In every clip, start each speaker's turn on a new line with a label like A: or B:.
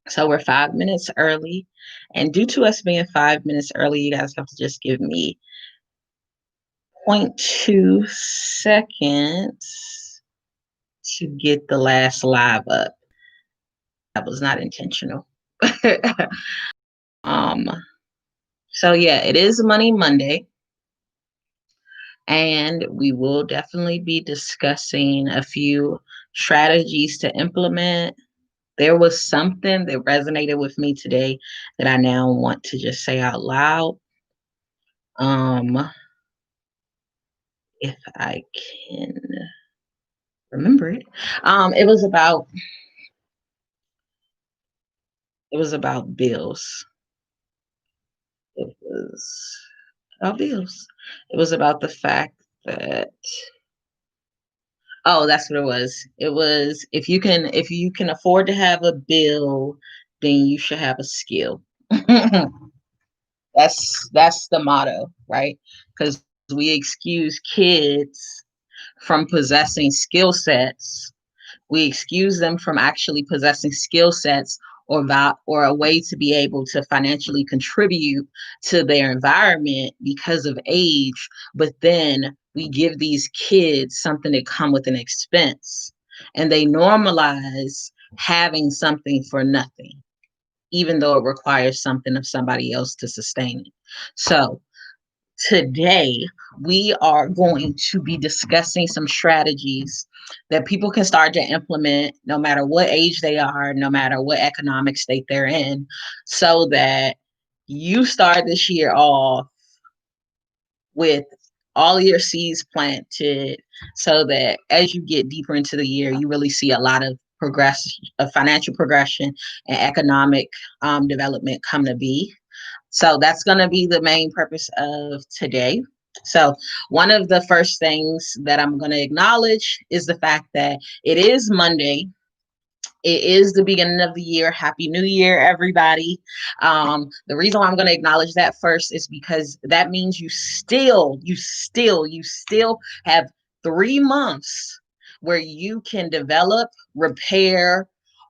A: So we're 5 minutes early. And due to us being 5 minutes early, you guys have to just give me point 0.2 seconds to get the last live up. That was not intentional. um, so yeah, it is Money Monday. And we will definitely be discussing a few strategies to implement. There was something that resonated with me today that I now want to just say out loud. Um, if I can remember it. It was about bills. It was about bills. It was about the fact that that's what it was. It was if you can afford to have a bill, then you should have a skill. That's the motto, right? Because we excuse kids from possessing skill sets. We excuse them from actually possessing skill sets or a way to be able to financially contribute to their environment because of age. But then we give these kids something that come with an expense, and they normalize having something for nothing, even though it requires something of somebody else to sustain it. So today, we are going to be discussing some strategies that people can start to implement no matter what age they are, no matter what economic state they're in, so that you start this year off with all your seeds planted, so that as you get deeper into the year, you really see a lot of financial progression and economic development come to be. So that's going to be the main purpose of today. So, one of the first things that I'm going to acknowledge is the fact that it is Monday. It is the beginning of the year. Happy New Year, everybody. The reason why I'm going to acknowledge that first is because that means you still have 3 months where you can develop, repair,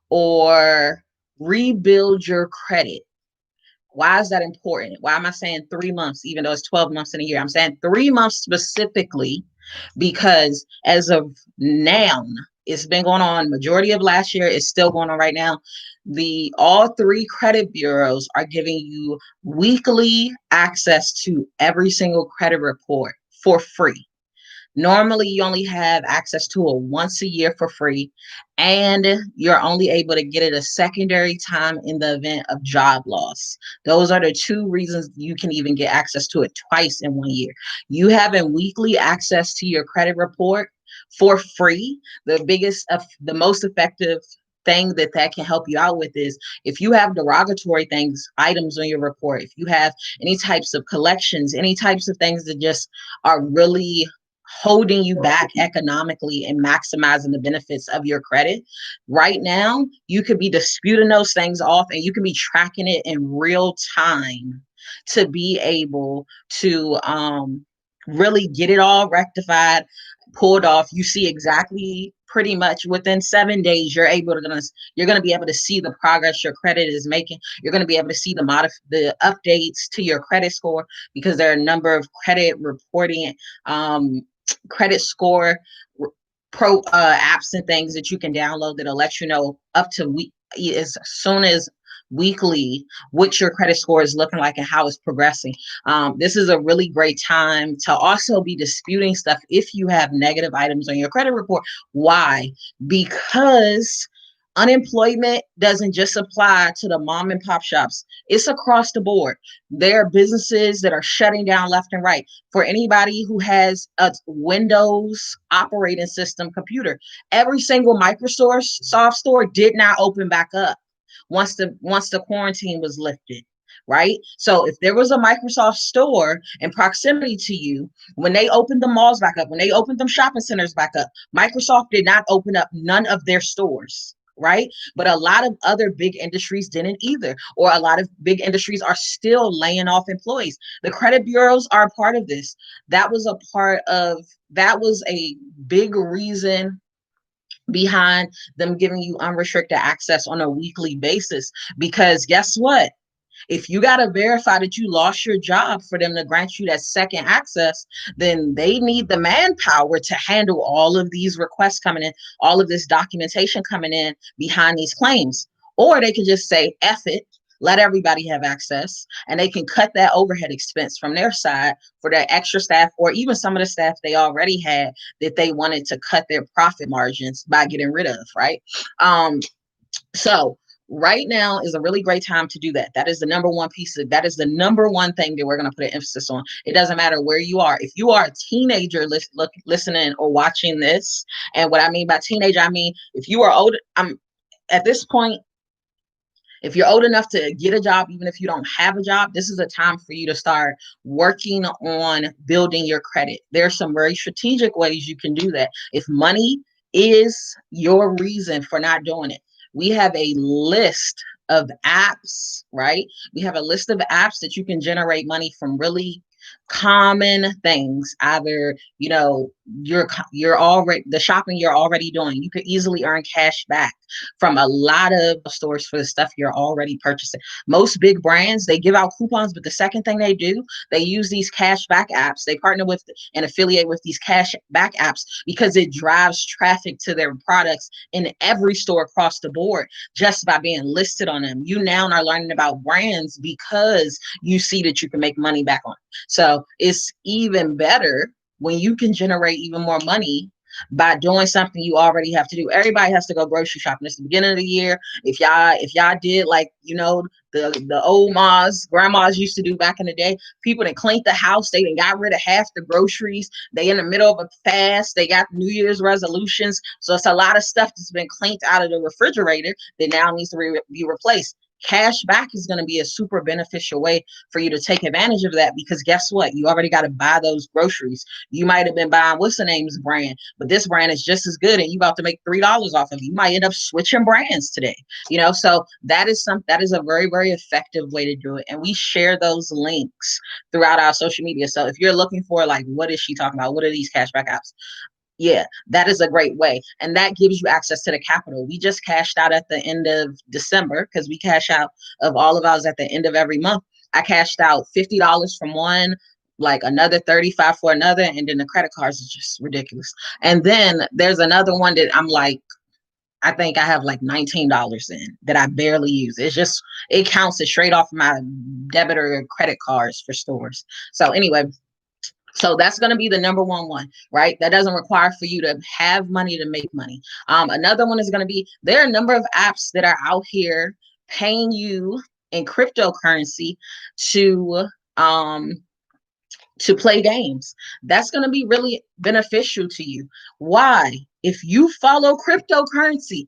A: or rebuild your credit. Why is that important? Why am I saying 3 months, even though it's 12 months in a year? I'm saying 3 months specifically because as of now, it's been going on majority of last year. It's still going on right now. The all three credit bureaus are giving you weekly access to every single credit report for free. Normally, you only have access to it once a year for free, and you're only able to get it a secondary time in the event of job loss. Those are the two reasons you can even get access to it twice in 1 year. You having weekly access to your credit report for free, the most effective thing that can help you out with is if you have derogatory items on your report, if you have any types of collections, any types of things that just are really holding you back economically and maximizing the benefits of your credit. Right now, you could be disputing those things off and you can be tracking it in real time to be able to really get it all rectified, pulled off. You see exactly pretty much within 7 days, you're gonna be able to see the progress your credit is making. You're gonna be able to see the updates to your credit score because there are a number of credit score pro apps and things that you can download that'll let you know up to week as soon as weekly what your credit score is looking like and how it's progressing. This is a really great time to also be disputing stuff if you have negative items on your credit report. Why? Because unemployment doesn't just apply to the mom and pop shops. It's across the board. There are businesses that are shutting down left and right. For anybody who has a Windows operating system computer, every single Microsoft store did not open back up once the quarantine was lifted. Right. So if there was a Microsoft store in proximity to you, when they opened the malls back up, when they opened them shopping centers back up, Microsoft did not open up none of their stores. Right. But a lot of other big industries didn't either, or a lot of big industries are still laying off employees. The credit bureaus are a part of this. That was a big reason behind them giving you unrestricted access on a weekly basis. Because guess what? If you got to verify that you lost your job for them to grant you that second access, then they need the manpower to handle all of these requests coming in, all of this documentation coming in behind these claims. Or they can just say, F it, let everybody have access, and they can cut that overhead expense from their side for that extra staff, or even some of the staff they already had that they wanted to cut their profit margins by getting rid of, right? So right now is a really great time to do that. That is the number one piece of that is the number one thing that we're going to put an emphasis on. It doesn't matter where you are. If you are a teenager listening or watching this, and what I mean by teenager, I mean if you are old, I'm at this point, if you're old enough to get a job, even if you don't have a job, this is a time for you to start working on building your credit. There's some very strategic ways you can do that. If money is your reason for not doing it, we have a list of apps, right? We have a list of apps that you can generate money from really common things. Either, you're already the shopping you're already doing. You could easily earn cash back from a lot of stores for the stuff you're already purchasing. Most big brands, they give out coupons, but the second thing they do, they use these cash back apps. They partner with and affiliate with these cash back apps because it drives traffic to their products in every store across the board just by being listed on them. You now are learning about brands because you see that you can make money back on. So it's even better when you can generate even more money by doing something you already have to do. Everybody has to go grocery shopping. It's the beginning of the year. If y'all did like, the old grandmas used to do back in the day, people that cleaned the house, they done got rid of half the groceries. They in the middle of a fast, they got New Year's resolutions. So it's a lot of stuff that's been cleaned out of the refrigerator that now needs to be replaced. Cash back is going to be a super beneficial way for you to take advantage of that, because guess what? You already got to buy those groceries. You might have been buying what's the name's brand, but this brand is just as good and you about to make $3 off of it. You might end up switching brands today. So that is a very, very effective way to do it. And we share those links throughout our social media. So if you're looking for like, what is she talking about? What are these cashback apps? Yeah, that is a great way. And that gives you access to the capital. We just cashed out at the end of December because we cash out of all of ours at the end of every month. I cashed out $50 from one, like another 35 for another, and then the credit cards is just ridiculous. And then there's another one that I'm like, I think I have like $19 in that I barely use. It counts it straight off my debit or credit cards for stores. So anyway, so that's going to be the number one, right? That doesn't require for you to have money to make money. Another one is going to be, there are a number of apps that are out here paying you in cryptocurrency to um, to play games. That's going to be really beneficial to you. Why? If you follow cryptocurrency,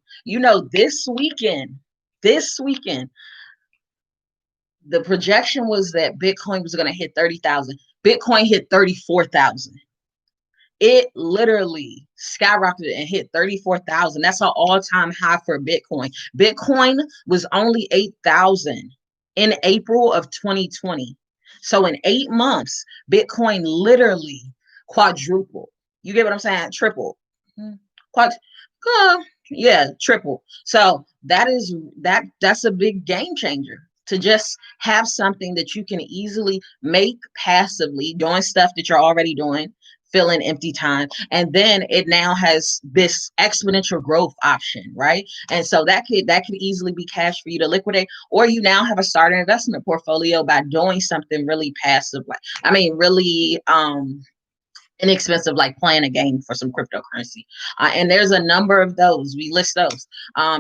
A: this weekend, the projection was that Bitcoin was going to hit 30,000. Bitcoin hit 34,000. It literally skyrocketed and hit 34,000. That's an all-time high for Bitcoin. Bitcoin was only 8,000 in April of 2020. So in 8 months, Bitcoin literally quadrupled. You get what I'm saying? Triple. Quad, triple. So that's a big game changer, to just have something that you can easily make passively, doing stuff that you're already doing, filling empty time. And then it now has this exponential growth option, right? And so that could easily be cash for you to liquidate, or you now have a starter investment portfolio by doing something really passive, really inexpensive, like playing a game for some cryptocurrency. And there's a number of those. We list those.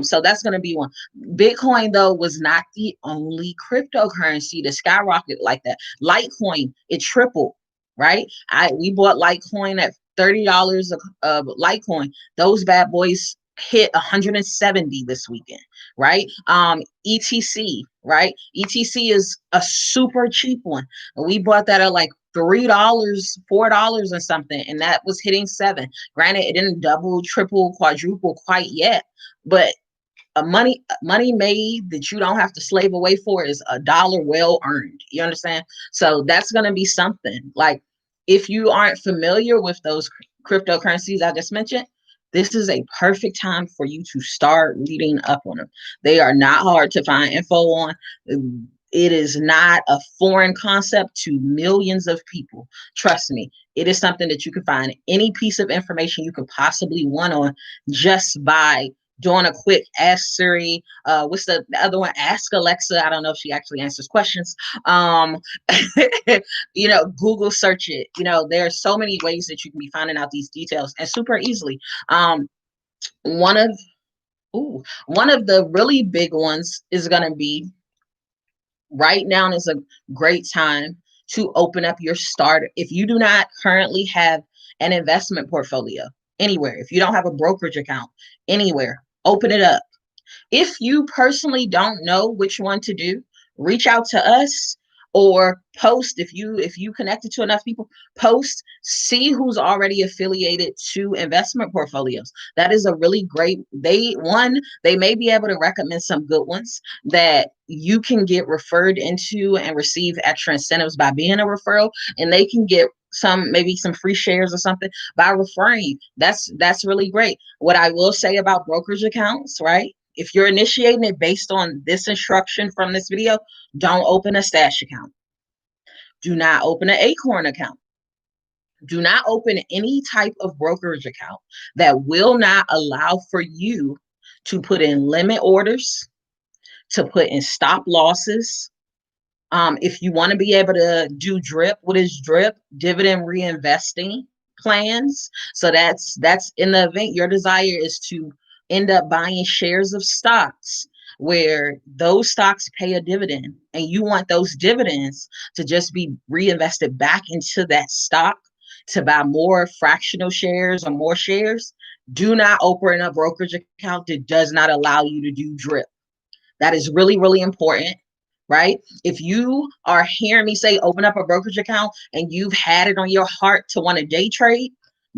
A: So that's going to be one. Bitcoin, though, was not the only cryptocurrency to skyrocket like that. Litecoin, it tripled, right? We bought Litecoin at $30 of Litecoin. Those bad boys hit 170 this weekend, right? ETC, right? ETC is a super cheap one. We bought that at like $3, $4 and something, and that was hitting 7. Granted, it didn't double, triple, quadruple quite yet, but money made that you don't have to slave away for is $1 well earned. You understand? So that's going to be something. Like, if you aren't familiar with those cryptocurrencies I just mentioned, This is a perfect time for you to start reading up on them. They are not hard to find info on. It is not a foreign concept to millions of people. Trust me, it is something that you can find any piece of information you could possibly want on just by doing a quick ask Siri. What's the other one? Ask Alexa. I don't know if she actually answers questions. Um, Google search it. There are so many ways that you can be finding out these details and super easily. Um, one of one of the really big ones is going to be right now is a great time to open up your starter. If you do not currently have an investment portfolio anywhere, if you don't have a brokerage account anywhere, open it up. If you personally don't know which one to do, reach out to us or post. If you connected to enough people, post, see who's already affiliated to investment portfolios. That is a really great, they may be able to recommend some good ones that you can get referred into and receive extra incentives by being a referral, and they can get maybe some free shares or something by referring you. That's really great. What I will say about brokerage accounts, right? If you're initiating it based on this instruction from this video, don't open a stash account. Do not open an Acorn account. Do not open any type of brokerage account that will not allow for you to put in limit orders, to put in stop losses. If you want to be able to do DRIP, what is DRIP? Dividend reinvesting plans. So that's in the event your desire is to end up buying shares of stocks where those stocks pay a dividend and you want those dividends to just be reinvested back into that stock to buy more fractional shares or more shares. Do not open a brokerage account that does not allow you to do DRIP. That is really, really important, right? If you are hearing me say open up a brokerage account and you've had it on your heart to want to day trade,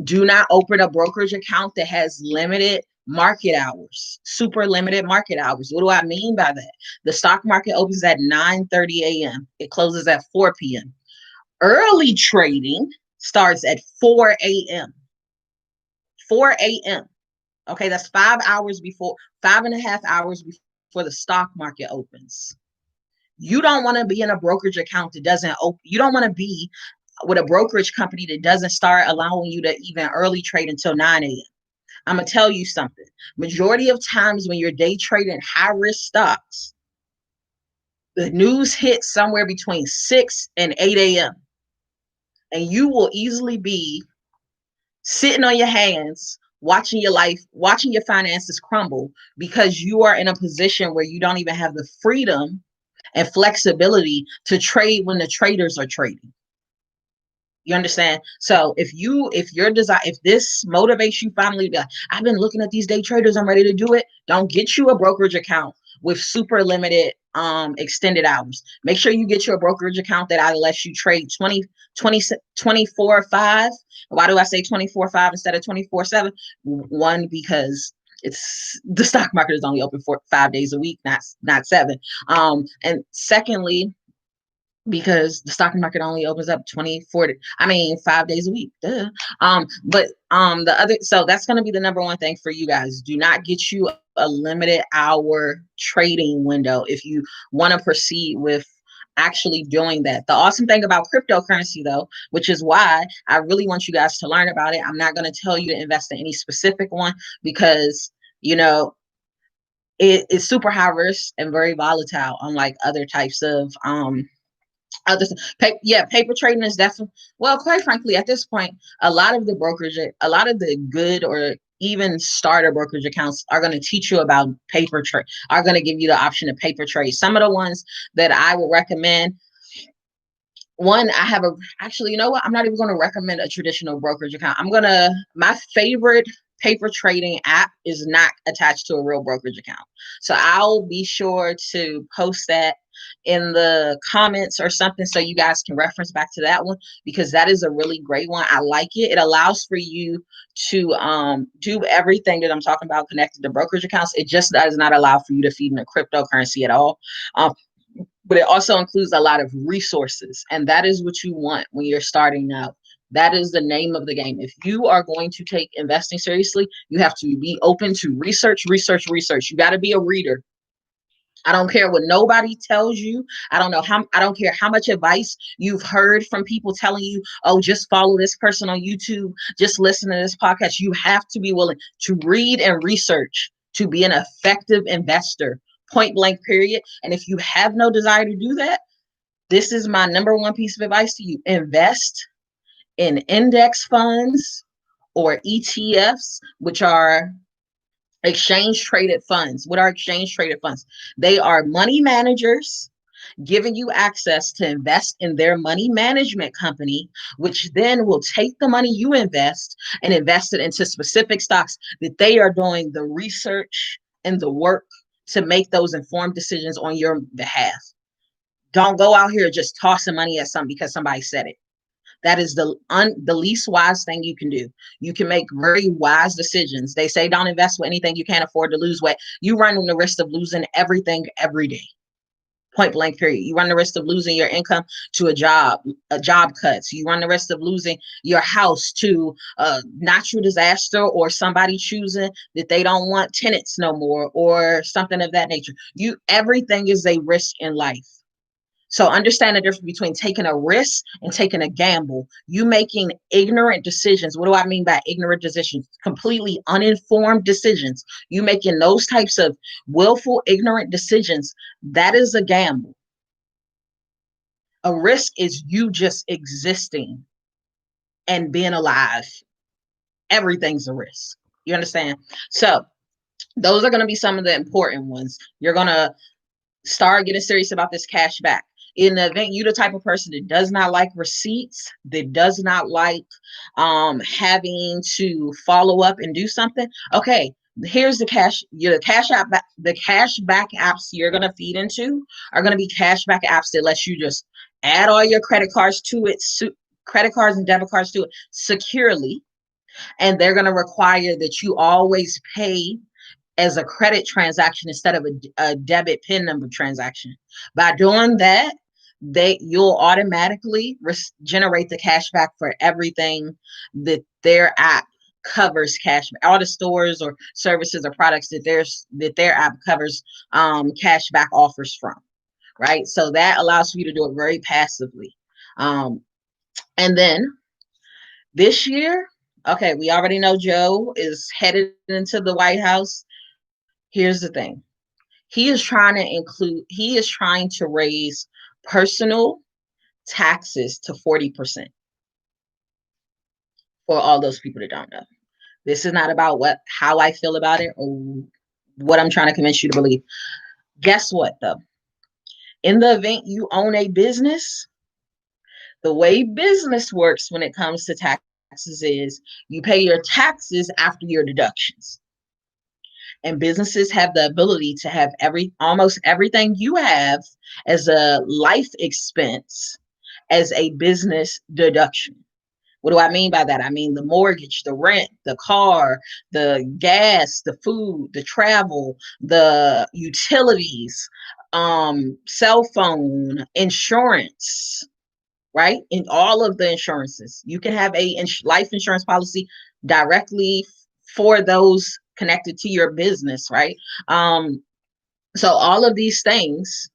A: do not open a brokerage account that has limited market hours, super limited market hours. What do I mean by that? The stock market opens at 9:30 a.m. It closes at 4 p.m. Early trading starts at 4 a.m. 4 a.m. Okay, that's 5 hours before, 5.5 hours before the stock market opens. You don't want to be in a brokerage account that doesn't open. You don't want to be with a brokerage company that doesn't start allowing you to even early trade until 9 a.m. I'm going to tell you something. Majority of times when you're day trading high risk stocks, the news hits somewhere between 6 and 8 a.m. And you will easily be sitting on your hands, watching your finances crumble because you are in a position where you don't even have the freedom and flexibility to trade when the traders are trading. You understand? So if this motivates you finally, I've been looking at these day traders, I'm ready to do it. Don't get you a brokerage account with super limited extended hours. Make sure you get you a brokerage account that either lets you trade 24/5. Why do I say 24/5 instead of 24/7? One, because it's the stock market is only open for 5 days a week, not 7. And secondly, because the stock market only opens up 5 days a week. Duh. The other, so that's going to be the number one thing for you guys. Do not get you a limited hour trading window if you want to proceed with actually doing that. The awesome thing about cryptocurrency though, which is why I really want you guys to learn about it. I'm not going to tell you to invest in any specific one because, it is super high risk and very volatile, unlike other types of paper trading is definitely, well, quite frankly, at this point, a lot of the good or even starter brokerage accounts are going to teach you about paper trade, are going to give you the option of paper trade. Some of the ones that I would recommend, actually, you know what? I'm not even going to recommend a traditional brokerage account. My favorite paper trading app is not attached to a real brokerage account. So I'll be sure to post that in the comments or something so you guys can reference back to that one, because that is a really great one. I like it. It allows for you to do everything that I'm talking about connected to brokerage accounts. It just does not allow for you to feed in a cryptocurrency at all. But it also includes a lot of resources, and that is what you want when you're starting out That is the name of the game. If you are going to take investing seriously, you have to be open to research, research, research. You got to be a reader. I don't care what nobody tells you. I don't care how much advice you've heard from people telling you, oh, just follow this person on YouTube, just listen to this podcast. You have to be willing to read and research to be an effective investor, point blank, period. And if you have no desire to do that, this is my number one piece of advice to you. Invest in index funds or ETFs, which are exchange traded funds. What are exchange traded funds? They are money managers giving you access to invest in their money management company, which then will take the money you invest and invest it into specific stocks that they are doing the research and the work to make those informed decisions on your behalf. Don't go out here just tossing money at something because somebody said it. That is the least wise thing you can do. You can make very wise decisions. They say don't invest with anything you can't afford to lose weight. You run the risk of losing everything every day. Point blank, period. You run the risk of losing your income to a job cuts. You run the risk of losing your house to a natural disaster or somebody choosing that they don't want tenants no more or something of that nature. Everything is a risk in life. So understand the difference between taking a risk and taking a gamble. You making ignorant decisions. What do I mean by ignorant decisions? Completely uninformed decisions. You making those types of willful, ignorant decisions. That is a gamble. A risk is you just existing and being alive. Everything's a risk. You understand? So those are going to be some of the important ones. You're going to start getting serious about this cash back. In the event you're the type of person that does not like receipts, that does not like having to follow up and do something, okay, here's the the cash back apps you're going to feed into are going to be cash back apps that lets you just add all your credit cards to it, credit cards and debit cards to it securely. And they're going to require that you always pay as a credit transaction instead of a debit PIN number transaction. By doing that, you'll automatically generate the cash back for everything that their app covers cash. All the stores or services or products that their app covers cash back offers from. Right. So that allows you to do it very passively. And then this year, okay, we already know Joe is headed into the White House. Here's the thing. He is trying to raise personal taxes to 40% for all those people that don't know. This is not about how I feel about it or what I'm trying to convince you to believe. Guess what, though? In the event you own a business, the way business works when it comes to taxes is you pay your taxes after your deductions. And businesses have the ability to have almost everything you have as a life expense as a business deduction. What do I mean by that? I mean the mortgage, the rent, the car, the gas, the food, the travel, the utilities, cell phone, insurance, right? In all of the insurances. You can have a life insurance policy directly for those connected to your business, right? So all of these things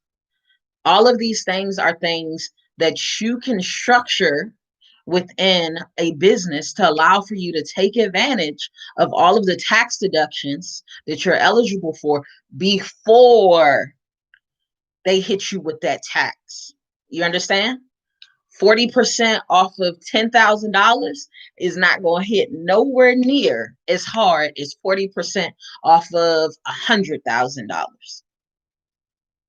A: are things that you can structure within a business to allow for you to take advantage of all of the tax deductions that you're eligible for before they hit you with that tax. You understand? 40% off of $10,000 is not going to hit nowhere near as hard as 40% off of $100,000.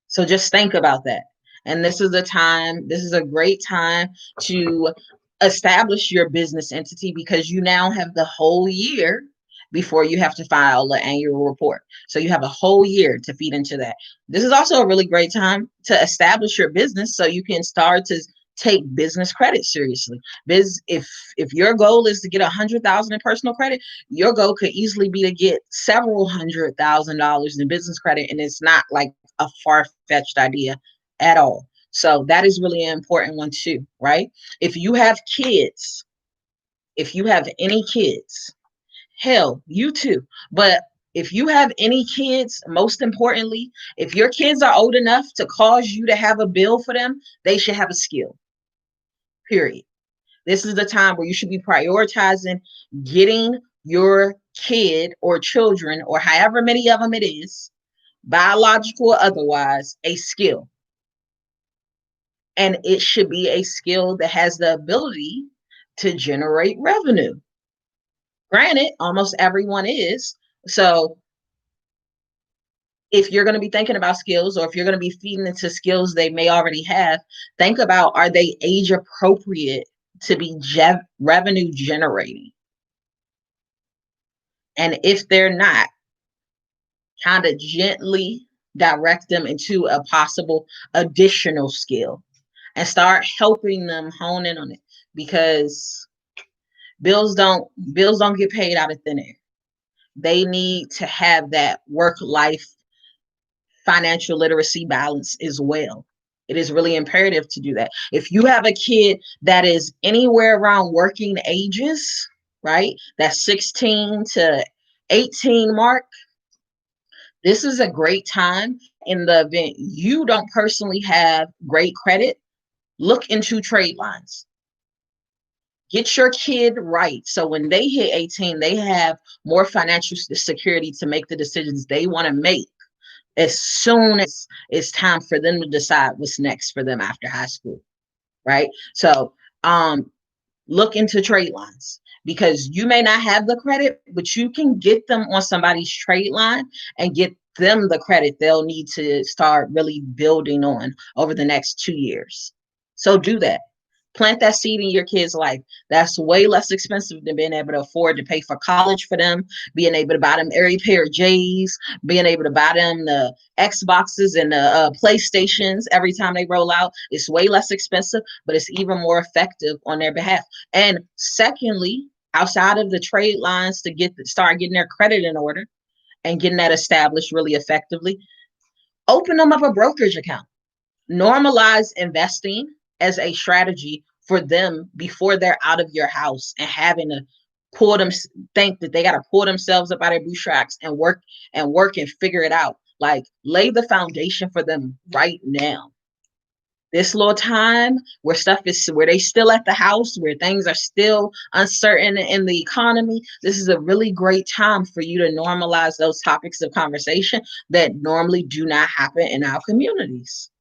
A: So just think about that. And this is a great time to establish your business entity because you now have the whole year before you have to file the annual report. So you have a whole year to feed into that. This is also a really great time to establish your business so you can start to take business credit seriously. If your goal is to get $100,000 in personal credit, your goal could easily be to get several $100,000 in business credit, and it's not like a far-fetched idea at all. So that is really an important one too, right? If you have kids, If you have any kids, hell, you too. But if you have any kids, most importantly, if your kids are old enough to cause you to have a bill for them, they should have a skill, period. This is the time where you should be prioritizing getting your kid or children, or however many of them it is, biological or otherwise, a skill. And it should be a skill that has the ability to generate revenue. Granted, almost everyone is. So if you're going to be thinking about skills, or if you're going to be feeding into skills they may already have, think about, are they age appropriate to be revenue generating? And if they're not, kind of gently direct them into a possible additional skill and start helping them hone in on it, because bills don't get paid out of thin air. They need to have that work life financial literacy balance as well. It is really imperative to do that. If you have a kid that is anywhere around working ages, right, that's 16 to 18 mark, this is a great time. In the event you don't personally have great credit, look into trade lines. Get your kid right, so when they hit 18, they have more financial security to make the decisions they want to make as soon as it's time for them to decide what's next for them after high school, right? So look into trade lines, because you may not have the credit, but you can get them on somebody's trade line and get them the credit they'll need to start really building on over the next 2 years. So do that. Plant that seed in your kid's life. That's way less expensive than being able to afford to pay for college for them, being able to buy them every pair of J's, being able to buy them the Xboxes and the PlayStations every time they roll out. It's way less expensive, but it's even more effective on their behalf. And secondly, outside of the trade lines, to start getting their credit in order and getting that established really effectively, open them up a brokerage account. Normalize investing as a strategy for them before they're out of your house and having to think that they got to pull themselves up out of bootstraps and work and figure it out. Like, lay the foundation for them right now. This little time where they still at the house, where things are still uncertain in the economy, this is a really great time for you to normalize those topics of conversation that normally do not happen in our communities.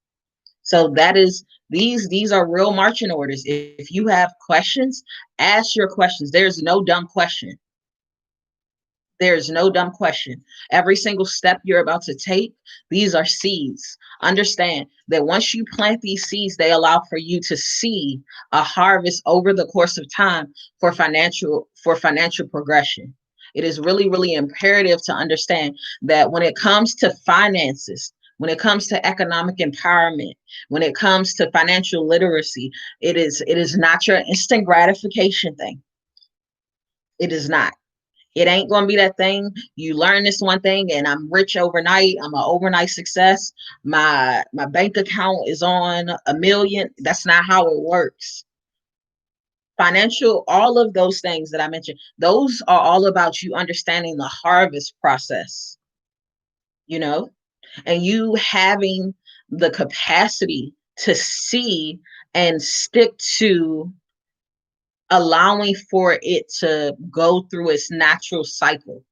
A: So that is, these are real marching orders. If you have questions, ask your questions. There's no dumb question. There's no dumb question. Every single step you're about to take, these are seeds. Understand that once you plant these seeds, they allow for you to see a harvest over the course of time for financial progression. It is really, really imperative to understand that when it comes to finances, when it comes to economic empowerment, when it comes to financial literacy, it is not your instant gratification thing. It is not. It ain't going to be that thing. You learn this one thing and I'm rich overnight. I'm an overnight success. My bank account is on 1 million. That's not how it works. Financial, all of those things that I mentioned, those are all about you understanding the harvest process, you know, and you having the capacity to see and stick to allowing for it to go through its natural cycle,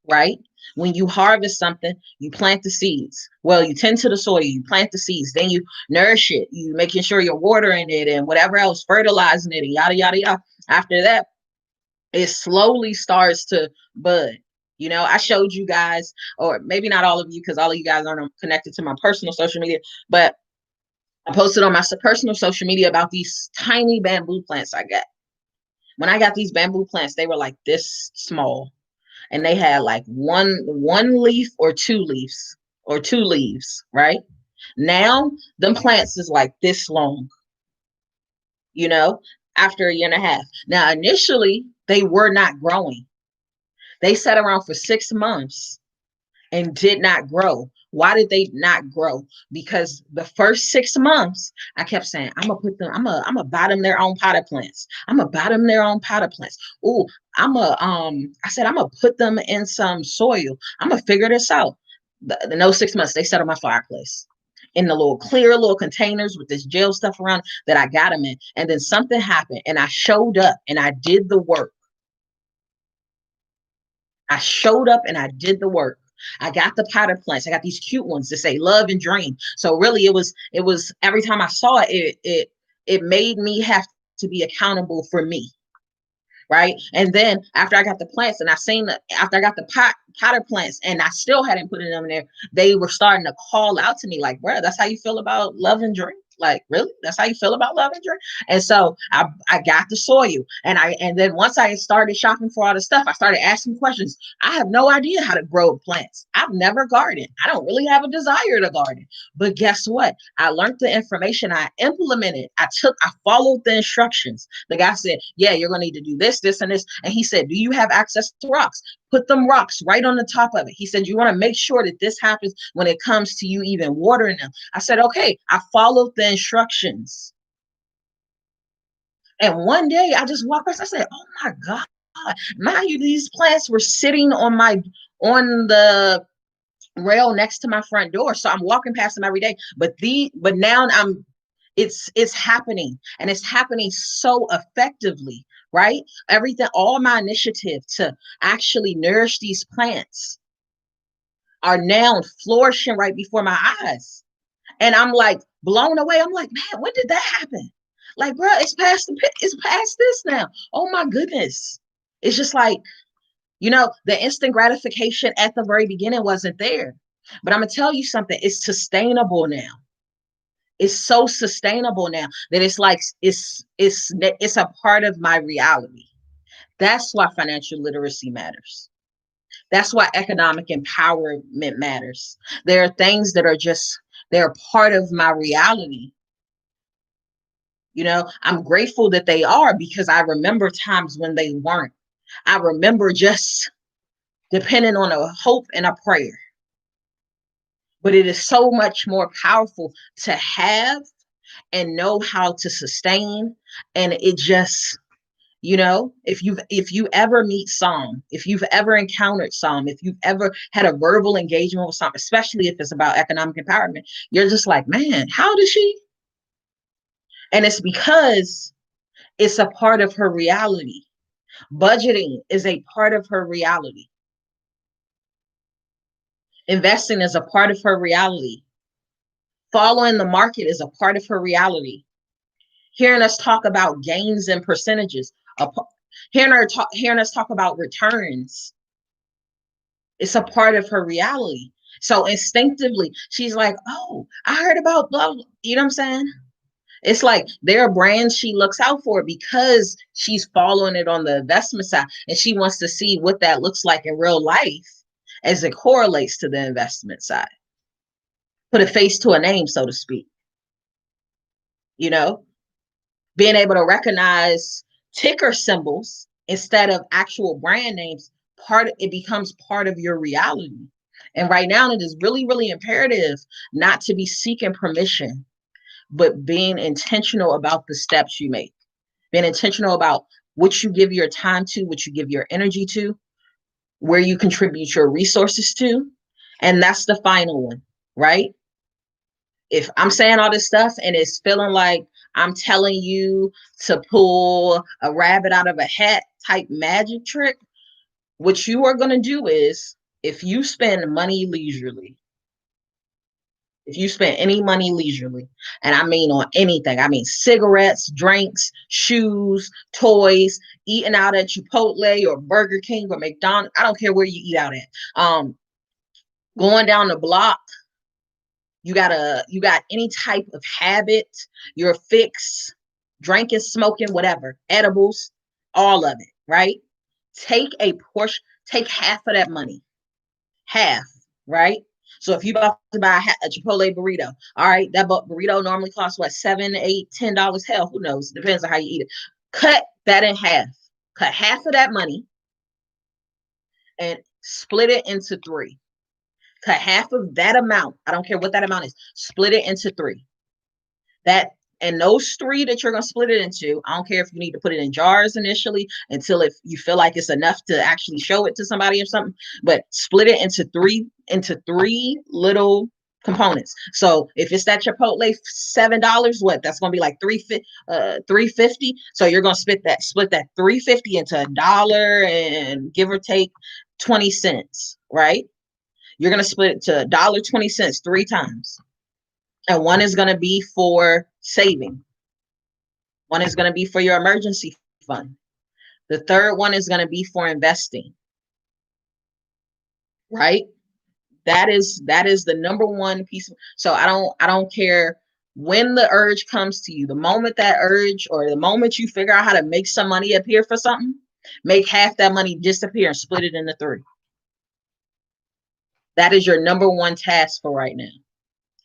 A: right? When you harvest something, you plant the seeds. Well, you tend to the soil, you plant the seeds, then you nourish it, you making sure you're watering it and whatever else, fertilizing it and yada, yada, yada. After that, it slowly starts to bud. I showed you guys, or maybe not all of you, because all of you guys aren't connected to my personal social media, but I posted on my personal social media about these tiny bamboo plants I got. When I got these bamboo plants, they were like this small, and they had like one leaf or two leaves, right? Now, them plants is like this long, you know, after a year and a half. Now, initially, they were not growing. They sat around for 6 months and did not grow. Why did they not grow? Because the first 6 months, I kept saying, I'm gonna buy them their own potted plants. I'm gonna buy them their own potted plants. Ooh, I said, I'm gonna put them in some soil. I'm gonna figure this out. In those 6 months, they set on my fireplace in the little clear little containers with this gel stuff around that I got them in. And then something happened and I showed up and I did the work. I showed up and I did the work. I got the potted plants. I got these cute ones that say love and dream. So really it was every time I saw it, it made me have to be accountable for me. Right. And then after I got the plants and I seen after I got the potted plants and I still hadn't put them in there, they were starting to call out to me like, bro, that's how you feel about love and dream? Like, really? That's how you feel about love and dream? And so I got the soil and then once I started shopping for all the stuff, I started asking questions. I have no idea how to grow plants. I've never gardened. I don't really have a desire to garden. But guess what? I learned the information. I implemented. I followed the instructions. The guy said, yeah, you're going to need to do this, this, and this. And he said, do you have access to rocks? Put them rocks right on the top of it. He said, you want to make sure that this happens when it comes to you even watering them. I said, okay, I followed the instructions. And one day I just walked past, I said, oh my God, mind you, these plants were sitting on the rail next to my front door. So I'm walking past them every day. But now it's happening and it's happening so effectively, right? Everything, all my initiative to actually nourish these plants are now flourishing right before my eyes. And I'm like blown away. I'm like, man, when did that happen? Like, bro, it's past this now. Oh my goodness. It's just like, the instant gratification at the very beginning wasn't there. But I'm gonna tell you something, it's sustainable now. It's so sustainable now that it's like it's a part of my reality. That's why financial literacy matters. That's why economic empowerment matters. There are things that are just they're part of my reality. I'm grateful that they are because I remember times when they weren't. I remember just depending on a hope and a prayer. But it is so much more powerful to have and know how to sustain. And it just, if you ever meet Psalm, if you've ever encountered Psalm, if you've ever had a verbal engagement with Psalm, especially if it's about economic empowerment, you're just like, man, how does she? And it's because it's a part of her reality. Budgeting is a part of her reality. Investing is a part of her reality. Following the market is a part of her reality. Hearing us talk about gains and percentages, hearing us talk about returns, it's a part of her reality. So instinctively, she's like, oh, I heard about blah, blah. You know what I'm saying? It's like there are brands she looks out for because she's following it on the investment side and she wants to see what that looks like in real life as it correlates to the investment side. Put a face to a name, so to speak. Being able to recognize ticker symbols instead of actual brand names, it becomes part of your reality. And right now it is really, really imperative not to be seeking permission, but being intentional about the steps you make, being intentional about what you give your time to, what you give your energy to, where you contribute your resources to. And that's the final one, right? If I'm saying all this stuff and it's feeling like I'm telling you to pull a rabbit out of a hat type magic trick, what you are going to do is if you spend money leisurely, if you spend any money leisurely, and I mean on anything, I mean cigarettes, drinks, shoes, toys, eating out at Chipotle or Burger King or McDonald's, I don't care where you eat out at. Going down the block, you got any type of habit, your fix, drinking, smoking, whatever, edibles, all of it, right? Take a portion, take half of that money, half, right? So if you about to buy a Chipotle burrito, all right, that burrito normally costs what, $7, $8, $10? Hell, who knows? Depends on how you eat it. Cut that in half. Cut half of that money and split it into three. Cut half of that amount. I don't care what that amount is. Split it into three. That and those three that you're gonna split it into, I don't care if you need to put it in jars initially until if you feel like it's enough to actually show it to somebody or something, but split it into three little components. So if it's that Chipotle $7, what that's gonna be like 350. So you're gonna split that 350 into $1 and give or take 20 cents, right? You're gonna split it to $1.20 three times. And one is going to be for saving. One is going to be for your emergency fund. The third one is going to be for investing. Right? That is the number one piece. So I don't care when the urge comes to you. The moment that urge or the moment you figure out how to make some money appear for something, make half that money disappear and split it into three. That is your number one task for right now.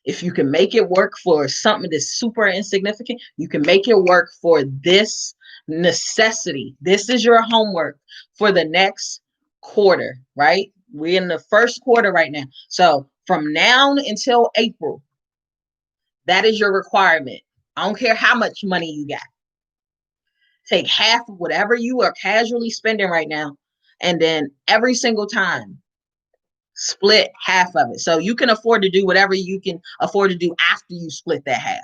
A: If you can make it work for something that's super insignificant, you can make it work for this necessity. This is your homework for the next quarter, right? We're in the first quarter right now. So from now until April, that is your requirement. I don't care how much money you got. Take half of whatever you are casually spending right now, and then every single time, split half of it. So you can afford to do whatever you can afford to do after you split that half.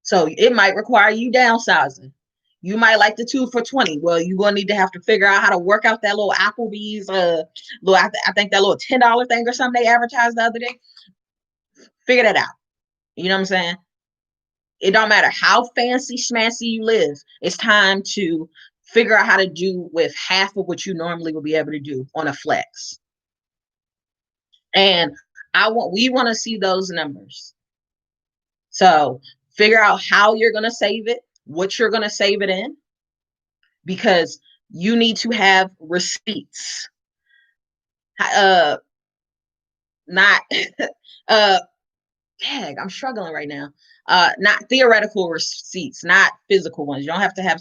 A: So it might require you downsizing. You might like the 2 for $20. Well, you're gonna need to have to figure out how to work out that little Applebee's little I think that little $10 thing or something they advertised the other day. Figure that out. You know what I'm saying? It don't matter how fancy schmancy you live. It's time to figure out how to do with half of what you normally would be able to do on a flex. And we want to see those numbers. So figure out how you're going to save it, what you're going to save it in, because you need to have receipts. Not I'm struggling right now. Not theoretical receipts, not physical ones. You don't have to have.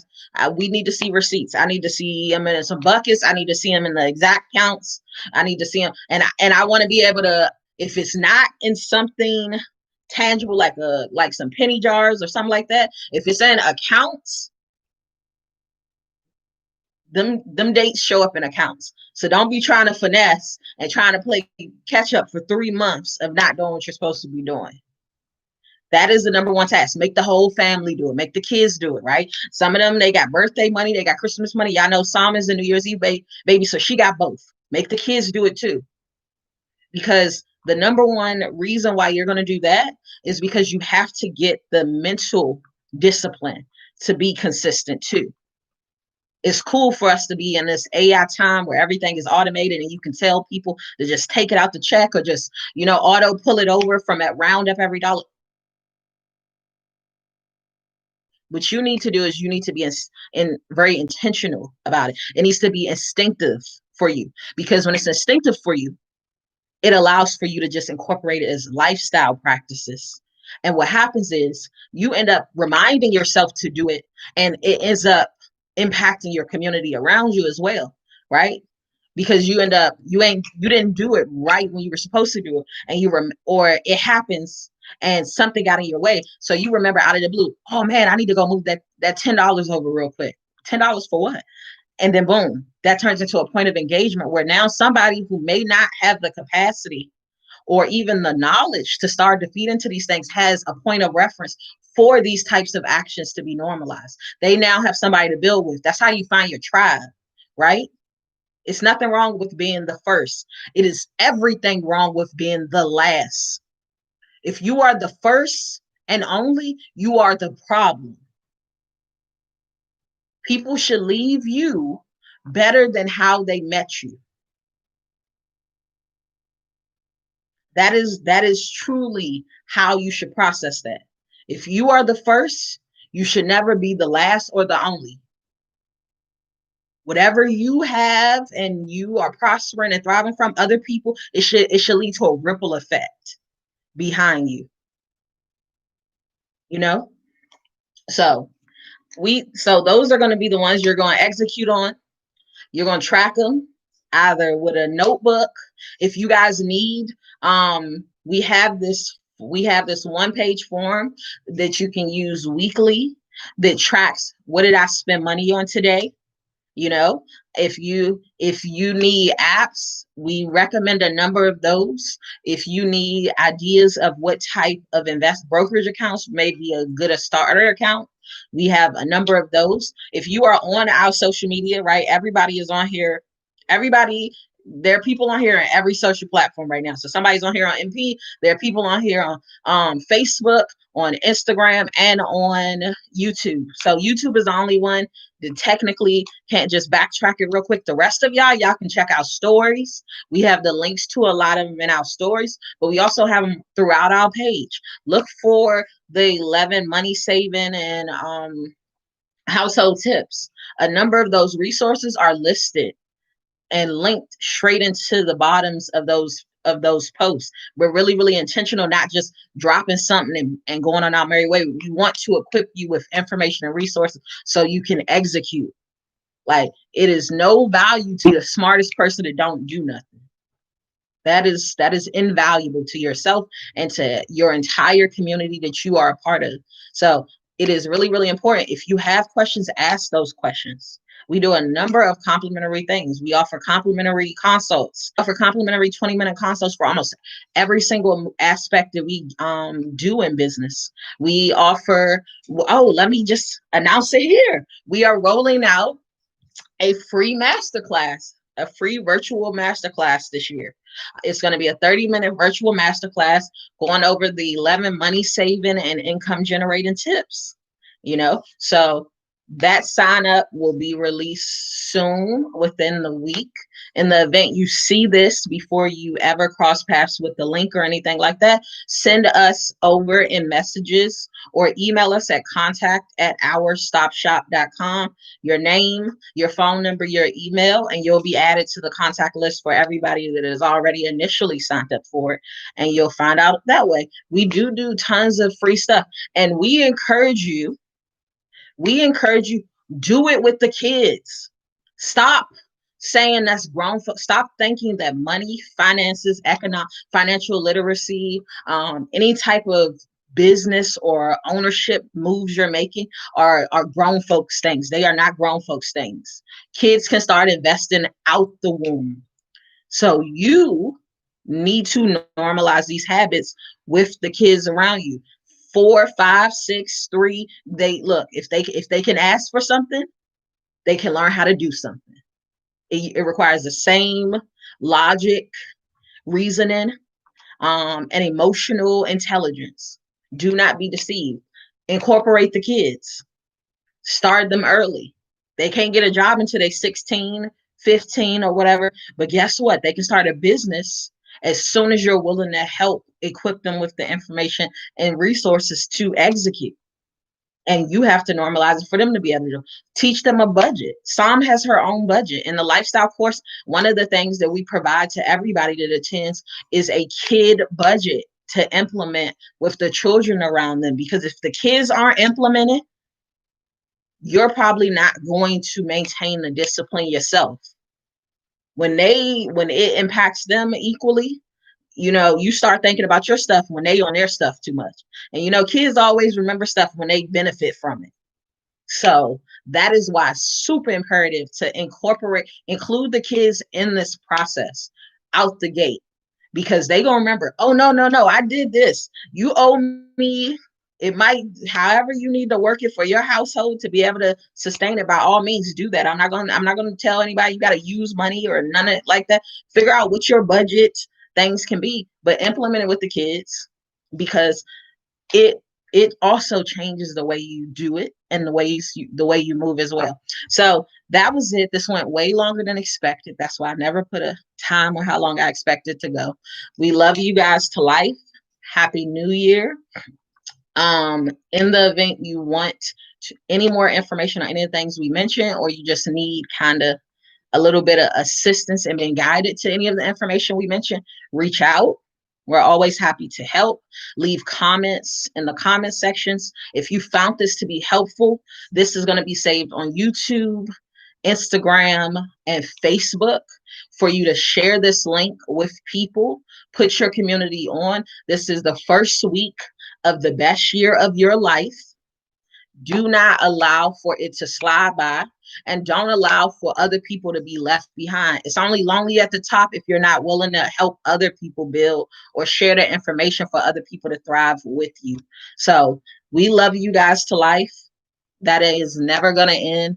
A: We need to see receipts. I need to see them in some buckets. I need to see them in the exact counts. I need to see them, and I want to be able to. If it's not in something tangible like some penny jars or something like that, if it's in accounts, them dates show up in accounts. So don't be trying to finesse and trying to play catch up for 3 months of not doing what you're supposed to be doing. That is the number one task. Make the whole family do it. Make the kids do it, right? Some of them, they got birthday money. They got Christmas money. Y'all know Sam is a New Year's Eve baby, so she got both. Make the kids do it too. Because the number one reason why you're going to do that is because you have to get the mental discipline to be consistent too. It's cool for us to be in this AI time where everything is automated and you can tell people to just take it out the check or just, auto pull it over from that round up every dollar. What you need to do is you need to be in very intentional about it. It needs to be instinctive for you, because when it's instinctive for you, it allows for you to just incorporate it as lifestyle practices. And what happens is you end up reminding yourself to do it, and it ends up impacting your community around you as well, right? Because you didn't do it right when you were supposed to do it, and or it happens and something got in your way. So you remember out of the blue, oh man, I need to go move that $10 over real quick. $10 for what? And then boom, that turns into a point of engagement where now somebody who may not have the capacity or even the knowledge to start to feed into these things has a point of reference for these types of actions to be normalized. They now have somebody to build with. That's how you find your tribe, right? It's nothing wrong with being the first. It is everything wrong with being the last. If you are the first and only, you are the problem. People should leave you better than how they met you. That is truly how you should process that. If you are the first, you should never be the last or the only. Whatever you have and you are prospering and thriving from other people, it should lead to a ripple effect behind you. So those are going to be the ones you're going to execute on. You're going to track them. either with a notebook. If you guys need, we have this one page form that you can use weekly that tracks what did I spend money on today. You know, if you need apps, we recommend a number of those. If you need ideas of what type of invest brokerage accounts may be a good a starter account, we have a number of those. If you are on our social media, right, everybody is on here. Everybody, there are people on here on every social platform right now. So somebody's on here on MP. There are people on here on Facebook, on Instagram, and on YouTube. So YouTube is the only one that technically can't. Just backtrack it real quick. The rest of y'all can check out stories. We have the links to a lot of them in our stories, but we also have them throughout our page. Look for the 11 money saving and household tips. A number of those resources are listed and linked straight into the bottoms of those posts. We're really, really intentional, not just dropping something and going on our merry way. We want to equip you with information and resources so you can execute. Like, it is no value to the smartest person that don't do nothing. That is invaluable to yourself and to your entire community that you are a part of. So it is really, really important. If you have questions, ask those questions. We do a number of complimentary things. We offer complimentary consults, offer complimentary 20-minute consults for almost every single aspect that we do in business. We offer, oh, let me just announce it here. We are rolling out a free masterclass, a free virtual masterclass this year. It's going to be a 30-minute virtual masterclass going over the 11 money saving and income generating tips. So that sign up will be released soon within the week. In the event you see this before you ever cross paths with the link or anything like that, send us over in messages or email us at contact@ourstopshop.com, your name, your phone number, your email, and you'll be added to the contact list for everybody that is already initially signed up for it. And you'll find out that way. We do tons of free stuff, and we encourage you, do it with the kids. Stop saying that's grown folks. Stop thinking that money, finances, financial literacy, any type of business or ownership moves you're making are grown folks things. They are not grown folks things. Kids can start investing out the womb. So you need to normalize these habits with the kids around you. 4, 5, 6, 3. They look, if they can ask for something, they can learn how to do something. It requires the same logic, reasoning, and emotional intelligence. Do not be deceived. Incorporate the kids. Start them early. They can't get a job until they're 16, 15, or whatever. But guess what? They can start a business as soon as you're willing to help equip them with the information and resources to execute. And you have to normalize it for them to be able to teach them a budget. Psalm has her own budget. In the lifestyle course, one of the things that we provide to everybody that attends is a kid budget to implement with the children around them. Because if the kids aren't implemented, you're probably not going to maintain the discipline yourself. When it impacts them equally, you start thinking about your stuff when they on their stuff too much. And kids always remember stuff when they benefit from it. So that is why it's super imperative to include the kids in this process out the gate, because they gonna remember, oh, no, I did this. You owe me. It might, however you need to work it for your household to be able to sustain it, by all means do that. I'm not gonna tell anybody you gotta use money or none of it like that. Figure out what your budget things can be, but implement it with the kids, because it also changes the way you do it and the way you move as well. So that was it. This went way longer than expected. That's why I never put a time on how long I expect it to go. We love you guys to life. Happy New Year. In the event you want any more information on any of the things we mentioned, or you just need kind of a little bit of assistance and being guided to any of the information we mentioned, reach out. We're always happy to help. Leave comments in the comment sections. If you found this to be helpful, this is going to be saved on YouTube Instagram, and Facebook for you to share this link with people. Put your community on. This is the first week of the best year of your life. Do not allow for it to slide by, and don't allow for other people to be left behind. It's only lonely at the top if you're not willing to help other people build or share the information for other people to thrive with you. So we love you guys to life. That is never going to end.